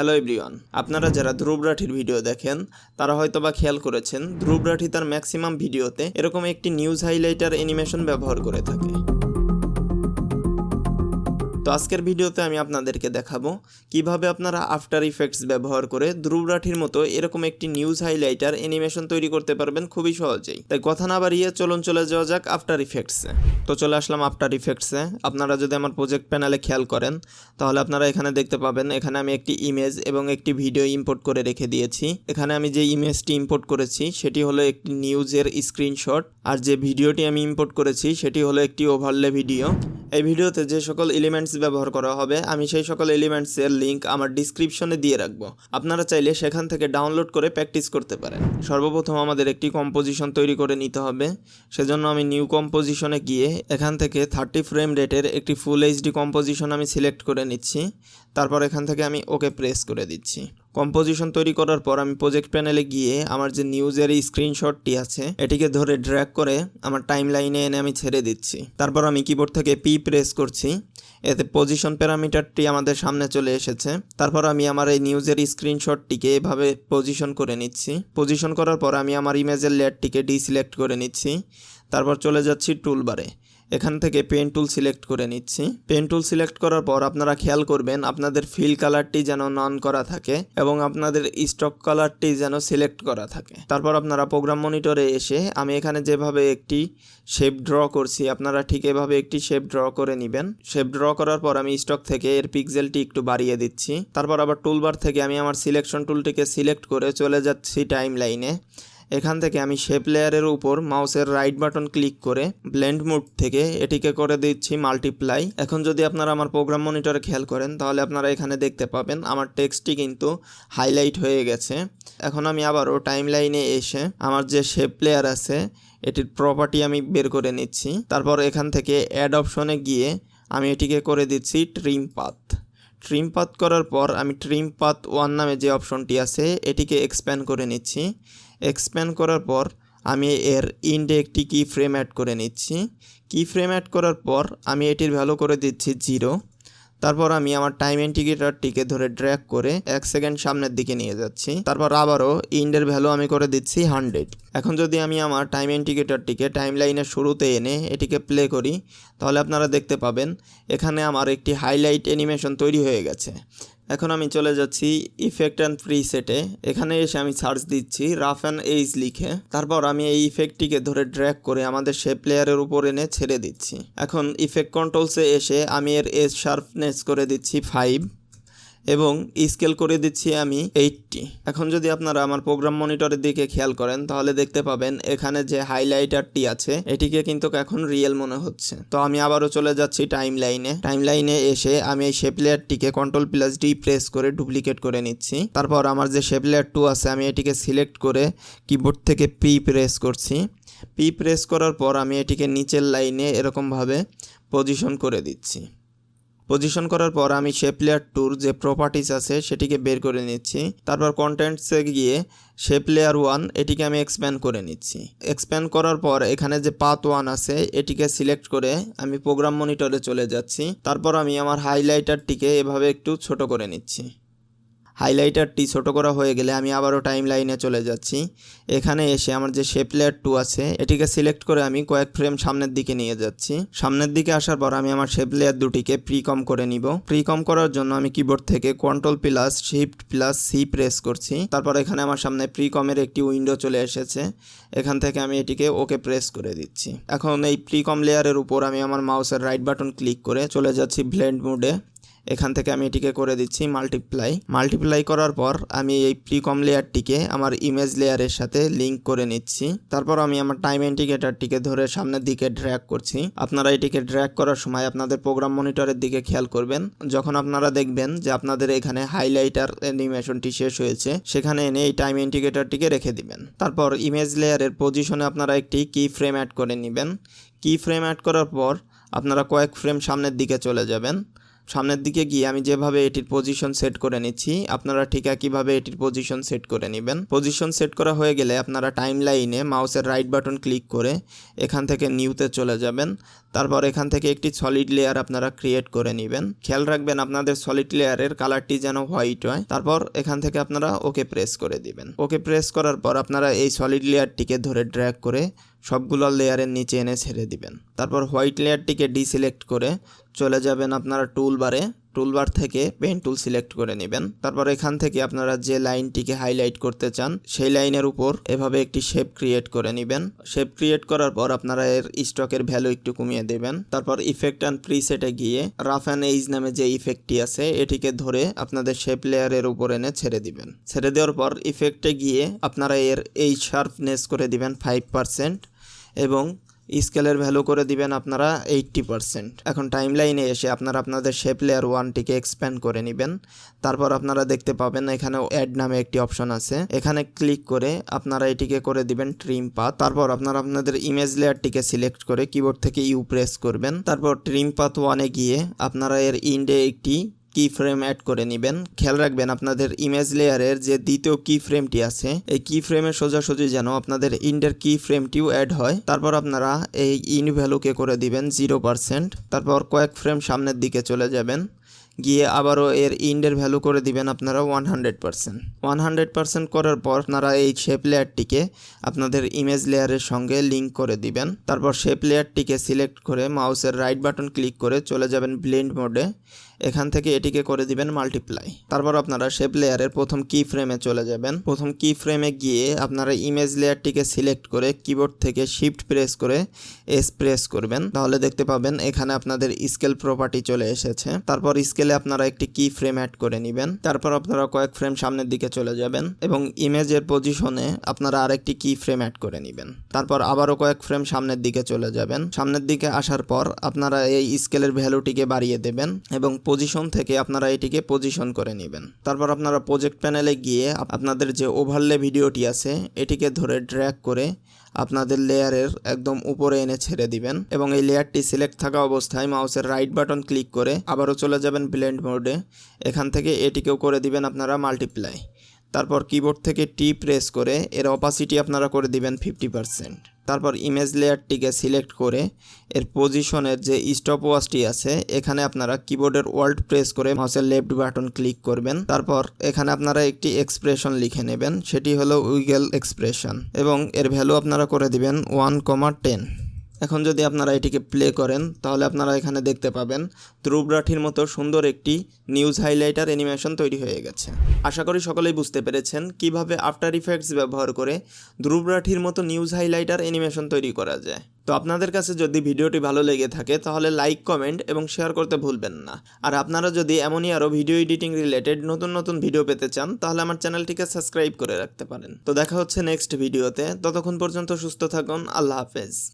Hello everyone, আপনারা যারা ধ্রুব রাঠির video দেখেন তারা হয়তোবা খেয়াল করেছেন ধ্রুব রাঠি তার ম্যাক্সিমাম ভিডিওতে এরকম একটি নিউজ হাইলাইটার অ্যানিমেশন ব্যবহার করে থাকে। তো আজকের ভিডিওতে আমি আপনাদেরকে দেখাবো কিভাবে আপনারা আফটার ইফেক্টস ব্যবহার করে ধ্রুব রাঠির মতো এরকম একটি নিউজ হাইলাইটার অ্যানিমেশন তৈরি করতে পারবেন খুবই সহজেই। তাই কথা না বাড়িয়ে চলে যাওয়া যাক আফটার ইফেক্টসে। তো চলে আসলাম আফটার ইফেক্টসে। আপনারা যদি আমার প্রজেক্ট প্যানেলে খেয়াল করেন তাহলে আপনারা এখানে দেখতে পাবেন এখানে আমি একটি ইমেজ এবং একটি ভিডিও ইম্পোর্ট করে রেখে দিয়েছি। এখানে আমি যে ইমেজটি ইম্পোর্ট করেছি সেটি হলো একটি নিউজের স্ক্রিনশট, আর যে ভিডিওটি আমি ইম্পোর্ট করেছি সেটি হলো একটি ওভারলে ভিডিও। এই ভিডিওতে যে সকল এলিমেন্টস ব্যবহার করা হবে আমি সেই সকল এলিমেন্টসের লিঙ্ক আমার ডিসক্রিপশনে দিয়ে রাখবো। আপনারা চাইলে সেখান থেকে ডাউনলোড করে প্র্যাকটিস করতে পারেন। সর্বপ্রথম আমাদের একটি কম্পোজিশন তৈরি করে নিতে হবে। সেজন্য আমি নিউ কম্পোজিশনে গিয়ে এখান থেকে 30 ফ্রেম রেটের একটি ফুল এইচডি কম্পোজিশন আমি সিলেক্ট করে নিচ্ছি। তারপর এখান থেকে আমি ওকে প্রেস করে দিচ্ছি। কম্পোজিশন তৈরি করার পর আমি প্রজেক্ট প্যানেলে গিয়ে আমার যে নিউজের স্ক্রিনশটটি আছে এটিকে ধরে ড্র্যাগ করে আমার টাইম লাইনে এনে আমি ছেড়ে দিচ্ছি। তারপর আমি কিবোর্ড থেকে পি প্রেস করছি, এতে পজিশন প্যারামিটারটি আমাদের সামনে চলে এসেছে। তারপর আমি আমার এই নিউজের স্ক্রিনশটটিকে এভাবে পজিশন করে নিচ্ছি। পজিশন করার পর আমি আমার ইমেজের লেয়ারটিকে ডিসিলেক্ট করে নিচ্ছি। তারপর চলে যাচ্ছি টুলবারে, এখান থেকে পেন টুল সিলেক্ট করে নিচ্ছি। পেন টুল সিলেক্ট করার পর আপনারা খেয়াল করবেন আপনাদের ফিল কালারটি যেন নন করা থাকে এবং আপনাদের স্টক কালারটি যেন সিলেক্ট করা থাকে। তারপর আপনারা প্রোগ্রাম মনিটরে এসে আমি এখানে যেভাবে একটি শেপ ড্র করছি আপনারা ঠিক এভাবে একটি শেপ ড্র করে নেবেন। শেপ ড্র করার পর আমি স্টক থেকে এর পিক্সেলটি একটু বাড়িয়ে দিচ্ছি। তারপর আবার টুলবার থেকে আমি আমার সিলেকশন টুলটিকে সিলেক্ট করে চলে যাচ্ছি টাইম লাইনে। এখান থেকে আমি শেপ লেয়ারের উপর মাউসের রাইট বাটন ক্লিক করে ব্লেন্ড মোড থেকে এটিকে করে দিচ্ছি মাল্টিপ্লাই। এখন যদি আপনারা আমার প্রোগ্রাম মনিটরে খেয়াল করেন তাহলে আপনারা এখানে দেখতে পাবেন আমার টেক্সটটি কিন্তু হাইলাইট হয়ে গেছে। এখন আমি আবারও টাইম লাইনে এসে আমার যে শেপ লেয়ার আছে এটির প্রপার্টি আমি বের করে নিচ্ছি। তারপর এখান থেকে অ্যাড অপশনে গিয়ে আমি এটিকে করে দিচ্ছি ট্রিম পাথ। ট্রিম পাথ করার পর আমি ট্রিম পাথ 1 নামে যে অপশনটি আছে এটিকে এক্সপ্যান্ড করে নিচ্ছি। এক্সপ্যান্ড করার পর আমি এর ইন্ডে একটি কি ফ্রেম অ্যাড করে নিচ্ছি। কি ফ্রেম অ্যাড করার পর আমি এটির ভ্যালু করে দিচ্ছি 0। তারপর আমি আমার টাইম ইন্ডিকেটরটিকে ধরে ড্র্যাগ করে 1 সেকেন্ড সামনের দিকে নিয়ে যাচ্ছি। তারপর আবারও ইন্ডের ভ্যালু আমি করে দিচ্ছি 100। এখন যদি আমি আমার টাইম ইন্ডিকেটরটিকে টাইম লাইনের শুরুতে এনে এটিকে প্লে করি তাহলে আপনারা দেখতে পাবেন এখানে আমার একটি হাইলাইট অ্যানিমেশন তৈরি হয়ে গেছে। এখন আমি চলে যাচ্ছি ইফেক্ট অ্যান্ড প্রিসেটে। এখানে এসে আমি সার্চ দিচ্ছি রাফ অ্যান্ড এজ লিখে। তারপর আমি এই ইফেক্টটিকে ধরে ড্র্যাগ করে আমাদের শেপ লেয়ারের উপর এনে ছেড়ে দিচ্ছি। এখন ইফেক্ট কন্ট্রোলসে এসে আমি এর এজ শার্পনেস করে দিচ্ছি 5 এবং স্কেল করে দিচ্ছি আমি 80। এখন যদি আপনারা আমার প্রোগ্রাম মনিটরের দিকে খেয়াল করেন তাহলে দেখতে পাবেন এখানে যে হাইলাইটারটি আছে এটিকে কিন্তু এখন রিয়েল মনে হচ্ছে। তো আমি আবারও চলে যাচ্ছি টাইম লাইনে এসে আমি এই শেপ লেয়ারটিকে Ctrl+D প্রেস করে ডুপ্লিকেট করে নিচ্ছি। তারপর আমার যে শেপ লেয়ার 2 আছে আমি এটিকে সিলেক্ট করে কিবোর্ড থেকে পি প্রেস করছি। পি প্রেস করার পর আমি এটিকে নিচের লাইনে এরকমভাবে পজিশন করে দিচ্ছি। পজিশন করার পর আমি শেপ লেয়ার 2 যে প্রপার্টিস আছে সেটিকে বের করে নিচ্ছি। তারপর কন্টেন্টসে গিয়ে শেপ লেয়ার 1 এটিকে আমি এক্সপ্যান্ড করে নিচ্ছি। এক্সপ্যান্ড করার পর এখানে যে পাথ 1 আছে এটিকে সিলেক্ট করে আমি প্রোগ্রাম মনিটরে চলে যাচ্ছি। তারপর আমি আমার হাইলাইটারটিকে এভাবে একটু ছোট করে নিচ্ছি। হাইলাইটারটি ছোট করা হয়ে গেলে আমি আবারও টাইম লাইনে চলে যাচ্ছি। এখানে এসে আমার যে শেপ লেয়ার 2 আছে এটিকে সিলেক্ট করে আমি কয়েক ফ্রেম সামনের দিকে নিয়ে যাচ্ছি। সামনের দিকে আসার পর আমি আমার শেপ লেয়ার দুটিকে প্রিকম করে নিব। প্রিকম করার জন্য আমি কিবোর্ড থেকে Ctrl+Shift+C প্রেস করছি। তারপর এখানে আমার সামনে প্রিকমের একটি উইন্ডো চলে এসেছে। এখান থেকে আমি এটিকে ওকে প্রেস করে দিচ্ছি। এখন এই প্রিকম লেয়ারের উপর আমি আমার মাউসের রাইট বাটন ক্লিক করে চলে যাচ্ছি ব্লেন্ড মোডে। এখান থেকে আমি এটিকে করে দিচ্ছি মাল্টিপ্লাই করার পর আমি এই প্রিকম লেয়ারটিকে আমার ইমেজ লেয়ারের সাথে লিঙ্ক করে নিচ্ছি। তারপর আমি আমার টাইম ইন্ডিকেটরটিকে ধরে সামনের দিকে ড্র্যাগ করছি। আপনারা এটিকে ড্র্যাগ করার সময় আপনাদের প্রোগ্রাম মনিটরের দিকে খেয়াল করবেন। যখন আপনারা দেখবেন যে আপনাদের এখানে হাইলাইটার অ্যানিমেশনটি শেষ হয়েছে সেখানে এনে এই টাইম ইন্ডিকেটরটিকে রেখে দিবেন। তারপর ইমেজ লেয়ারের পজিশনে আপনারা একটি কি ফ্রেম অ্যাড করে নেবেন। কি ফ্রেম অ্যাড করার পর আপনারা কয়েক ফ্রেম সামনের দিকে চলে যাবেন। সামনের দিকে গিয়ে আমি যেভাবে এটির পজিশন সেট করে নিচ্ছি আপনারা ঠিক একইভাবে এটির পজিশন সেট করে নেবেন। পজিশন সেট করা হয়ে গেলে আপনারা টাইম লাইনে মাউসের রাইট বাটন ক্লিক করে এখান থেকে নিউতে চলে যাবেন। তারপর এখান থেকে একটি সলিড লেয়ার আপনারা ক্রিয়েট করে নেবেন। খেয়াল রাখবেন আপনাদের সলিড লেয়ারের কালারটি যেন হোয়াইট হয়। তারপর এখান থেকে আপনারা ওকে প্রেস করে দিবেন। ওকে প্রেস করার পর আপনারা এই সলিড লেয়ারটিকে ধরে ড্র্যাগ করে সবগুলো লেয়ারের নিচে এনে ছেড়ে দিবেন। তারপর হোয়াইট লেয়ারটিকে ডিসিলেক্ট করে চলে যাবেন আপনারা টুলবার থেকে পেন টুল সিলেক্ট করে নেবেন। তারপর এখান থেকে আপনারা যে লাইনটিকে হাইলাইট করতে চান সেই লাইনের উপর এভাবে একটি শেপ ক্রিয়েট করে নেবেন। শেপ ক্রিয়েট করার পর আপনারা এর স্টকের ভ্যালু একটু কমিয়ে দেবেন। তারপর ইফেক্ট অ্যান্ড প্রিসেটে গিয়ে রাফ অ্যান্ড এইজ নামে যে ইফেক্টটি আছে এটিকে ধরে আপনাদের শেপ লেয়ারের উপর এনে ছেড়ে দিবেন। ছেড়ে দেওয়ার পর ইফেক্টে গিয়ে আপনারা এর এই শার্পনেস করে দিবেন 5% এবং স্কেলের ভ্যালু করে দিবেন আপনারা 80%। এখন টাইম লাইনে এসে আপনারা আপনাদের শেপ লেয়ার 1টিকে এক্সপ্যান্ড করে নেবেন। তারপর আপনারা দেখতে পাবেন এখানে অ্যাড নামে একটি অপশন আছে, এখানে ক্লিক করে আপনারা এটিকে করে দিবেন ট্রিম পাথ। তারপর আপনারা আপনাদের ইমেজ লেয়ারটিকে সিলেক্ট করে কিবোর্ড থেকে ইউ প্রেস করবেন। তারপর ট্রিম পাথ 1-এ গিয়ে আপনারা এর ইন্ডে একটি কি ফ্রেম অ্যাড করে নেবেন। খেয়াল রাখবেন আপনাদের ইমেজ লেয়ারের যে দ্বিতীয় কি ফ্রেমটি আছে এই কি ফ্রেমের সোজাসুজি যেন আপনাদের ইন্ডের কি ফ্রেমটিও অ্যাড হয়। তারপর আপনারা এই ইন ভ্যালুকে করে দিবেন 0%। তারপর কয়েক ফ্রেম সামনের দিকে চলে যাবেন, গিয়ে আবারও এর ইন্ডের ভ্যালু করে দিবেন আপনারা 100%। করার পর আপনারা এই শেপ লেয়ারটিকে আপনাদের ইমেজ লেয়ারের সঙ্গে লিঙ্ক করে দিবেন। তারপর শেপ লেয়ারটিকে সিলেক্ট করে মাউসের রাইট বাটন ক্লিক করে চলে যাবেন ব্লেন্ড মোডে। এখান থেকে এটিকে করে দিবেন মাল্টিপ্লাই। তারপর আপনারা শেপ লেয়ারের প্রথম কি ফ্রেমে চলে যাবেন। প্রথম কি ফ্রেমে গিয়ে আপনারা ইমেজ লেয়ারটিকে সিলেক্ট করে কিবোর্ড থেকে শিফট প্রেস করে এস প্রেস করবেন, তাহলে দেখতে পাবেন এখানে আপনাদের স্কেল প্রপার্টি চলে এসেছে। তারপর স্কেলে আপনারা একটি কি ফ্রেম অ্যাড করে নেবেন। তারপর আপনারা কয়েক ফ্রেম সামনের দিকে চলে যাবেন এবং ইমেজের পজিশনে আপনারা আরেকটি কি ফ্রেম অ্যাড করে নেবেন। তারপর আবারও কয়েক ফ্রেম সামনের দিকে চলে যাবেন। সামনের দিকে আসার পর আপনারা এই স্কেলের ভ্যালুটিকে বাড়িয়ে দেবেন এবং পজিশন থেকে আপনারা এটিকে পজিশন করে নেবেন। তারপর আপনারা প্রজেক্ট প্যানেলে গিয়ে আপনাদের যে ওভারলে ভিডিওটি আছে এটিকে ধরে ড্র্যাগ করে আপনাদের লেয়ারের একদম উপরে এনে ছেড়ে দিবেন এবং এই লেয়ারটি সিলেক্ট থাকা অবস্থায় মাউসের রাইট বাটন ক্লিক করে আবারও চলে যাবেন ব্লেন্ড মোডে। এখান থেকে এটিকেও করে দিবেন আপনারা মাল্টিপ্লাই। তারপর কিবোর্ড থেকে টি প্রেস করে এর অপাসিটি আপনারা করে দিবেন 50%। তারপর ইমেজ লেয়ারটিকে সিলেক্ট করে এর পজিশনের যে স্টপ ওয়াচটি আছে এখানে আপনারা কিবোর্ডের অল্ট প্রেস করে মাউসের লেফট বাটন ক্লিক করবেন। তারপর এখানে আপনারা একটি এক্সপ্রেশন লিখে নেবেন, সেটি হলো উইগেল এক্সপ্রেশন এবং এর ভ্যালু আপনারা করে দিবেন 1,10। এখন যদি আপনারা এটিকে প্লে করেন তাহলে আপনারা এখানে দেখতে পাবেন ধ্রুব রাঠির মতো সুন্দর একটি নিউজ হাইলাইটার অ্যানিমেশন তৈরি হয়ে গেছে। আশা করি সকলেই বুঝতে পেরেছেন কিভাবে আফটার ইফেক্টস ব্যবহার করে ধ্রুব রাঠির মতো নিউজ হাইলাইটার অ্যানিমেশন তৈরি করা যায়। তো আপনাদের কাছে যদি ভিডিওটি ভালো লেগে থাকে তাহলে লাইক, কমেন্ট এবং শেয়ার করতে ভুলবেন না। আর আপনারা যদি এমনই আরও ভিডিও এডিটিং রিলেটেড নতুন ভিডিও পেতে চান তাহলে আমার চ্যানেলটিকে সাবস্ক্রাইব করে রাখতে পারেন। তো দেখা হচ্ছে নেক্সট ভিডিওতে, ততক্ষণ পর্যন্ত সুস্থ থাকুন। আল্লাহ হাফেজ।